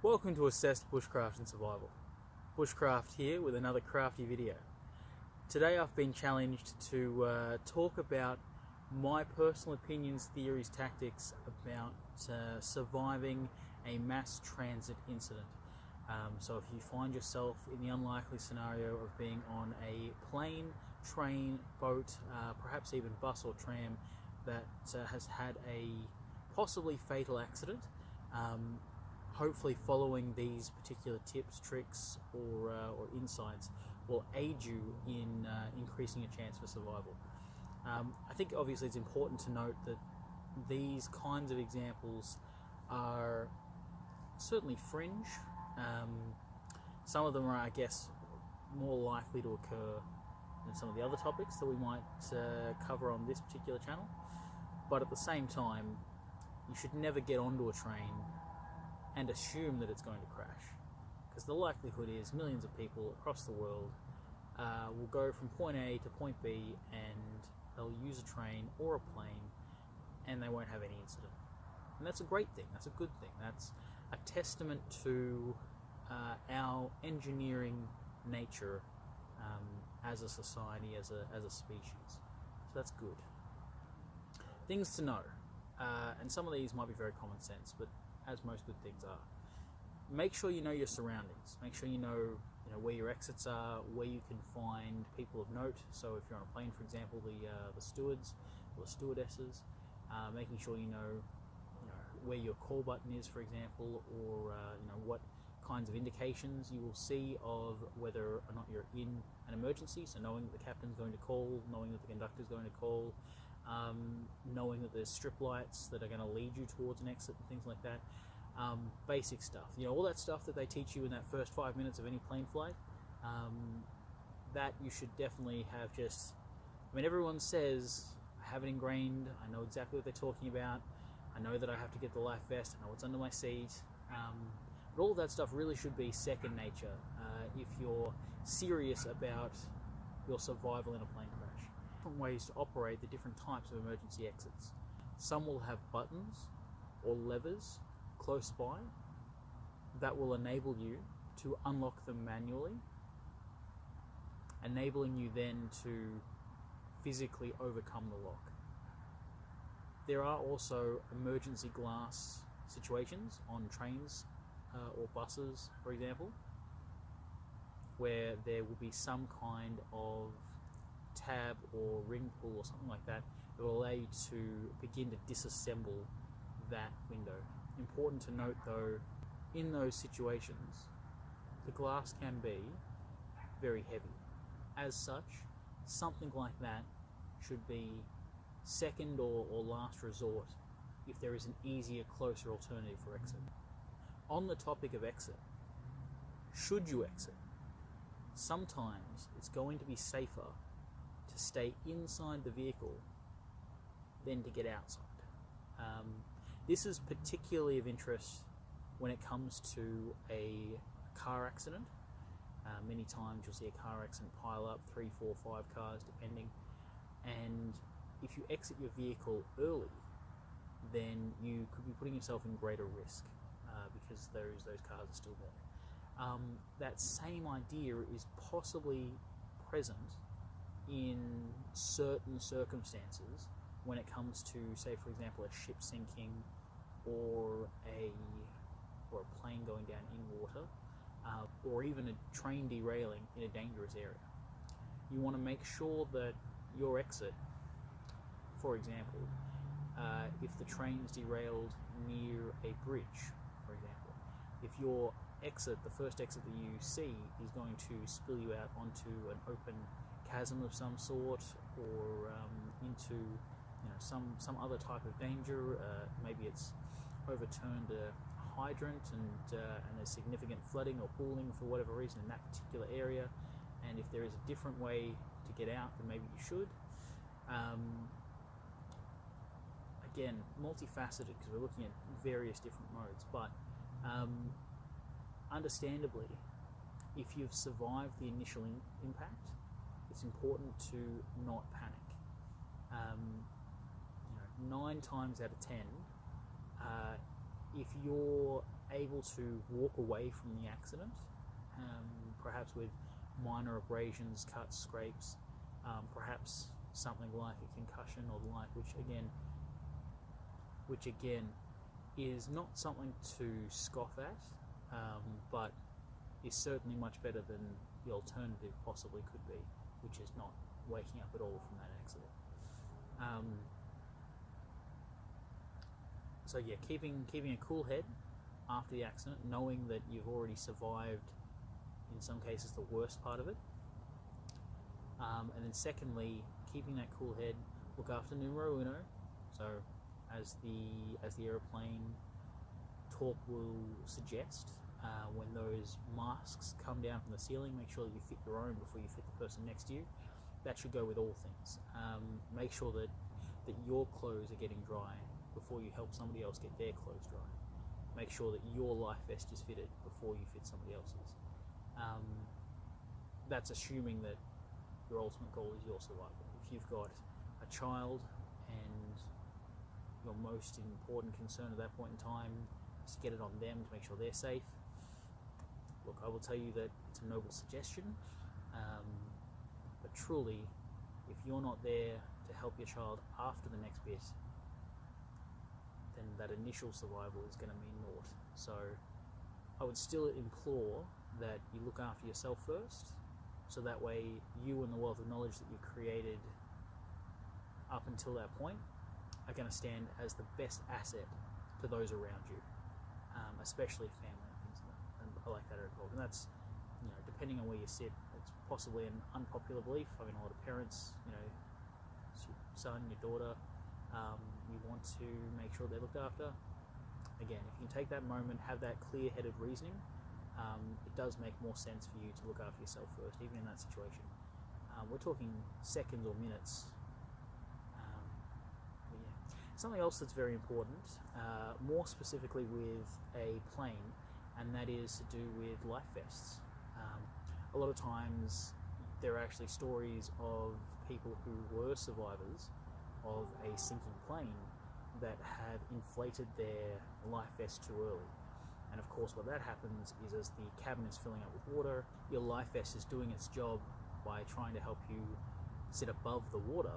Welcome to Assessed Bushcraft and Survival. Bushcraft here with another crafty video. Today I've been challenged to talk about my personal opinions, theories, tactics about surviving a mass transit incident. So if you find yourself in the unlikely scenario of being on a plane, train, boat, perhaps even bus or tram that has had a possibly fatal accident, hopefully following these particular tips, tricks, or insights will aid you in increasing your chance for survival. I think obviously it's important to note that these kinds of examples are certainly fringe. Some of them are, I guess, more likely to occur than some of the other topics that we might cover on this particular channel. But at the same time, you should never get onto a train and assume that it's going to crash, because the likelihood is millions of people across the world will go from point A to point B and they'll use a train or a plane and they won't have any incident. And that's a great thing, that's a good thing, that's a testament to our engineering nature as a society, as a species. So that's good. Things to know, and some of these might be very common sense, but as most good things are. Make sure you know your surroundings. Make sure you know where your exits are, where you can find people of note. So if you're on a plane, for example, the stewards or the stewardesses, making sure you know where your call button is, for example, or what kinds of indications you will see of whether or not you're in an emergency. So knowing that the captain's going to call, knowing that the conductor's going to call, knowing that there's strip lights that are going to lead you towards an exit and things like that. Basic stuff, all that stuff that they teach you in that first 5 minutes of any plane flight, that you should definitely have everyone says, I have it ingrained, I know exactly what they're talking about, I know that I have to get the life vest, I know what's under my seat, but all of that stuff really should be second nature if you're serious about your survival in a plane crash. Different ways to operate the different types of emergency exits. Some will have buttons or levers close by that will enable you to unlock them manually, enabling you then to physically overcome the lock. There are also emergency glass situations on trains or buses, for example, where there will be some kind of tab or ring pull or something like that that will allow you to begin to disassemble that window. Important to note though, in those situations, the glass can be very heavy. As such, something like that should be second or last resort if there is an easier, closer alternative for exit. On the topic of exit, should you exit, sometimes it's going to be safer to stay inside the vehicle than to get outside. This is particularly of interest when it comes to a car accident. Many times you'll see a car accident pile up, 3, 4, 5 cars depending, and if you exit your vehicle early, then you could be putting yourself in greater risk because those cars are still there. That same idea is possibly present in certain circumstances when it comes to, say for example, a ship sinking or a plane going down in water, or even a train derailing in a dangerous area. You want to make sure that your exit, for example, if the train's derailed near a bridge, for example, if your exit, the first exit that you see, is going to spill you out onto an open chasm of some sort, or into some other type of danger, maybe it's overturned a hydrant and there's significant flooding or pooling for whatever reason in that particular area, and if there is a different way to get out, then maybe you should. Again, multifaceted because we're looking at various different modes, but understandably, if you've survived the initial impact, it's important to not panic. 9 times out of 10, if you're able to walk away from the accident, perhaps with minor abrasions, cuts, scrapes, perhaps something like a concussion or the like, which again is not something to scoff at, but is certainly much better than the alternative possibly could be, which is not waking up at all from that accident. So yeah, keeping a cool head after the accident, knowing that you've already survived, in some cases, the worst part of it. And then secondly, keeping that cool head, look after numero uno. So as the airplane talk will suggest, when those masks come down from the ceiling, make sure that you fit your own before you fit the person next to you. That should go with all things. Make sure that your clothes are getting dry before you help somebody else get their clothes dry. Make sure that your life vest is fitted before you fit somebody else's. That's assuming that your ultimate goal is your survival. If you've got a child and your most important concern at that point in time is to get it on them to make sure they're safe, look, I will tell you that it's a noble suggestion, but truly, if you're not there to help your child after the next bit, then that initial survival is going to mean naught. So I would still implore that you look after yourself first, so that way you and the wealth of knowledge that you've created up until that point are going to stand as the best asset to those around you, especially family and things like that are involved. And that's, depending on where you sit, it's possibly an unpopular belief. I mean, a lot of parents, it's your son, your daughter, you want to make sure they're looked after. Again, if you can take that moment, have that clear-headed reasoning, it does make more sense for you to look after yourself first, even in that situation. We're talking seconds or minutes. But yeah. Something else that's very important, more specifically with a plane, and that is to do with life vests. A lot of times there are actually stories of people who were survivors of a sinking plane that have inflated their life vest too early. And of course what that happens is, as the cabin is filling up with water, your life vest is doing its job by trying to help you sit above the water,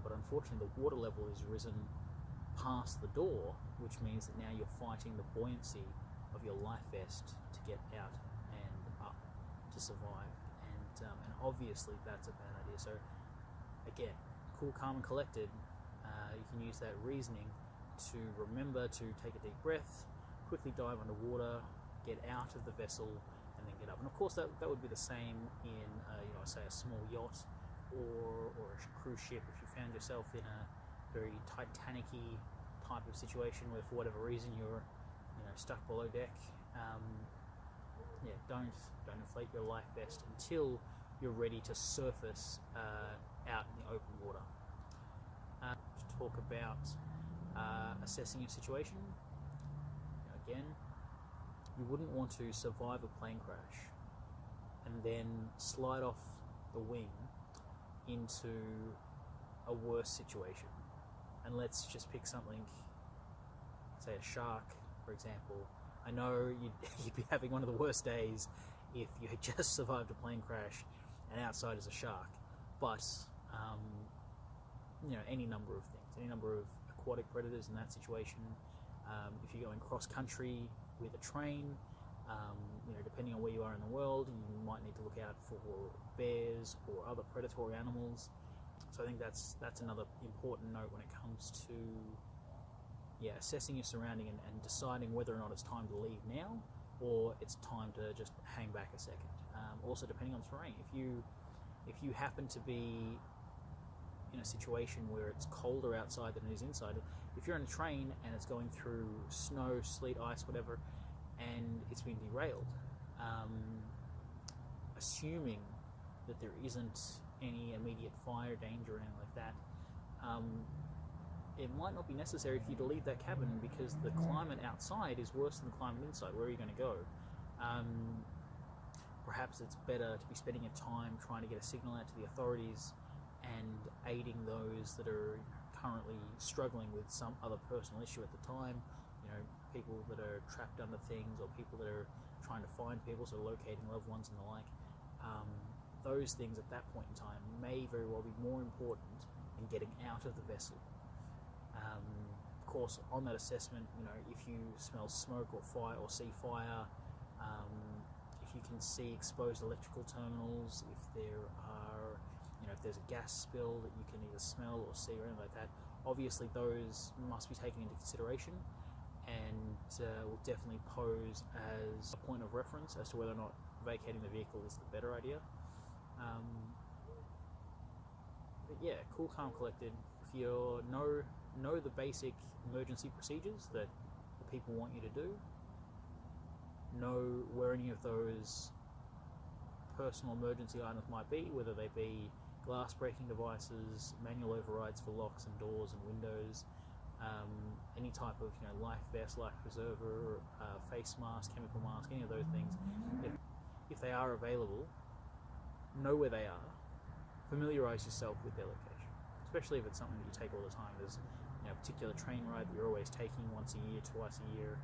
but unfortunately the water level has risen past the door, which means that now you're fighting the buoyancy of your life vest to get out and up to survive, and obviously that's a bad idea. So again, cool, calm and collected, you can use that reasoning to remember to take a deep breath, quickly dive underwater, get out of the vessel, and then get up. And of course that would be the same in say a small yacht or a cruise ship. If you found yourself in a very Titanic-y type of situation where for whatever reason you're stuck below deck, don't inflate your life vest until you're ready to surface out in the open water. To talk about assessing your situation, again, you wouldn't want to survive a plane crash and then slide off the wing into a worse situation. And let's just pick something, say a shark, for example. I know you'd be having one of the worst days if you had just survived a plane crash and outside is a shark, but any number of things, any number of aquatic predators in that situation. If you're going cross country with a train, depending on where you are in the world, you might need to look out for bears or other predatory animals. So I think that's another important note when it comes to assessing your surrounding and deciding whether or not it's time to leave now or it's time to just hang back a second. Also, depending on terrain, if you happen to be in a situation where it's colder outside than it is inside, if you're in a train and it's going through snow, sleet, ice, whatever, and it's been derailed, assuming that there isn't any immediate fire danger or anything like that, it might not be necessary for you to leave that cabin because the climate outside is worse than the climate inside. Where are you going to go? Perhaps it's better to be spending your time trying to get a signal out to the authorities and aiding those that are currently struggling with some other personal issue at the time. people that are trapped under things, or people that are trying to find people, so locating loved ones and the like. Those things at that point in time may very well be more important than getting out of the vessel. Of course, on that assessment, if you smell smoke or fire or see fire, if you can see exposed electrical terminals, if there are, if there's a gas spill that you can either smell or see or anything like that, obviously those must be taken into consideration and will definitely pose as a point of reference as to whether or not vacating the vehicle is the better idea. But yeah, cool, calm, collected. If you know the basic emergency procedures that the people want you to do, know where any of those personal emergency items might be, whether they be glass breaking devices, manual overrides for locks and doors and windows, any type of life vest, life preserver, face mask, chemical mask, any of those things. If they are available, know where they are, familiarise yourself with their location, especially if it's something that you take all the time. There's a particular train ride that you're always taking once a year, twice a year.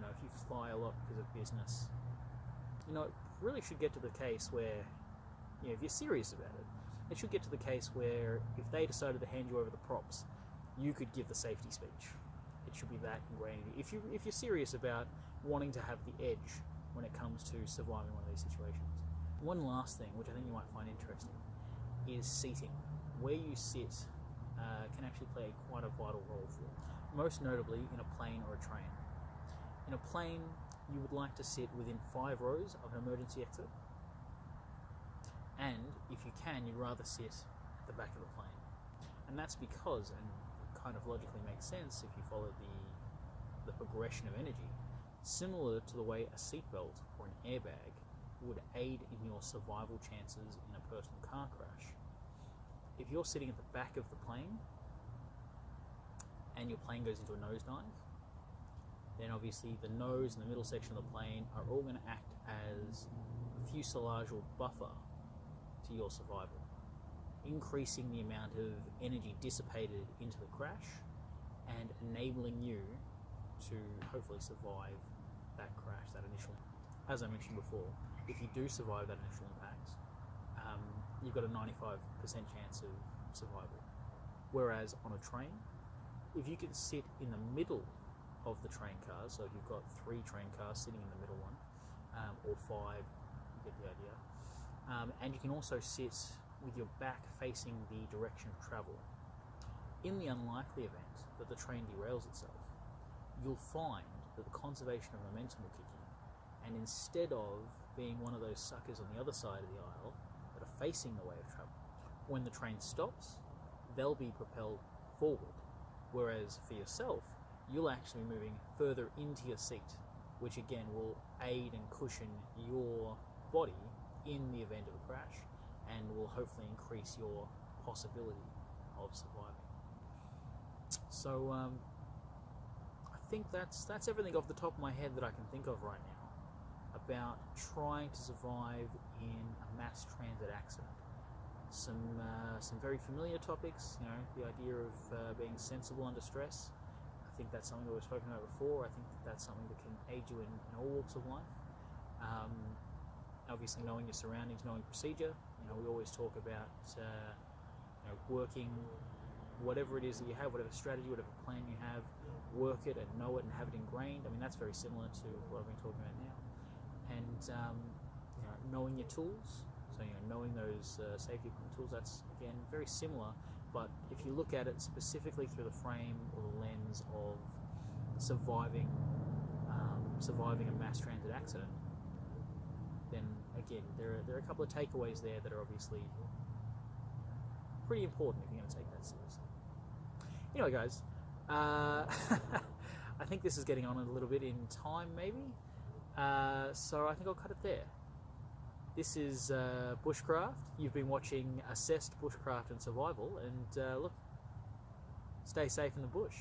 If you fly a lot because of business, it really should get to the case where, if you're serious about it, it should get to the case where if they decided to hand you over the props, you could give the safety speech. It should be that ingrained. If you're serious about wanting to have the edge when it comes to surviving one of these situations. One last thing, which I think you might find interesting, is seating. Where you sit can actually play quite a vital role for you. Most notably in a plane or a train. In a plane, you would like to sit within 5 rows of an emergency exit, and if you can, you'd rather sit at the back of the plane. And that's because, and it kind of logically makes sense if you follow the progression of energy, similar to the way a seatbelt or an airbag would aid in your survival chances in a personal car crash. If you're sitting at the back of the plane and your plane goes into a nosedive, then obviously the nose and the middle section of the plane are all going to act as a fuselageal buffer to your survival, increasing the amount of energy dissipated into the crash and enabling you to hopefully survive that crash, that initial. As I mentioned before, if you do survive that initial impact, you've got a 95% chance of survival. Whereas on a train, if you can sit in the middle of the train cars, so if you've got 3 train cars sitting in the middle one, or 5, you get the idea, and you can also sit with your back facing the direction of travel. In the unlikely event that the train derails itself, you'll find that the conservation of momentum will kick in, and instead of being one of those suckers on the other side of the aisle that are facing the way of travel, when the train stops, they'll be propelled forward, whereas for yourself, you'll actually be moving further into your seat, which again will aid and cushion your body in the event of a crash, and will hopefully increase your possibility of surviving. So I think that's everything off the top of my head that I can think of right now about trying to survive in a mass transit accident. Some very familiar topics, the idea of being sensible under stress. I think that's something that we've spoken about before. I think that's something that can aid you in all walks of life. Obviously, knowing your surroundings, knowing procedure. We always talk about working whatever it is that you have, whatever strategy, whatever plan you have, work it and know it and have it ingrained. I mean, that's very similar to what I've been talking about now. And knowing your tools, so knowing those safety equipment tools, that's again very similar. But if you look at it specifically through the frame or the lens of surviving a mass transit accident, then again there are a couple of takeaways there that are obviously pretty important if you're going to take that seriously. Anyway, guys, I think this is getting on a little bit in time, maybe. So I think I'll cut it there. This is Bushcraft. You've been watching Assessed Bushcraft and Survival, and look, stay safe in the bush.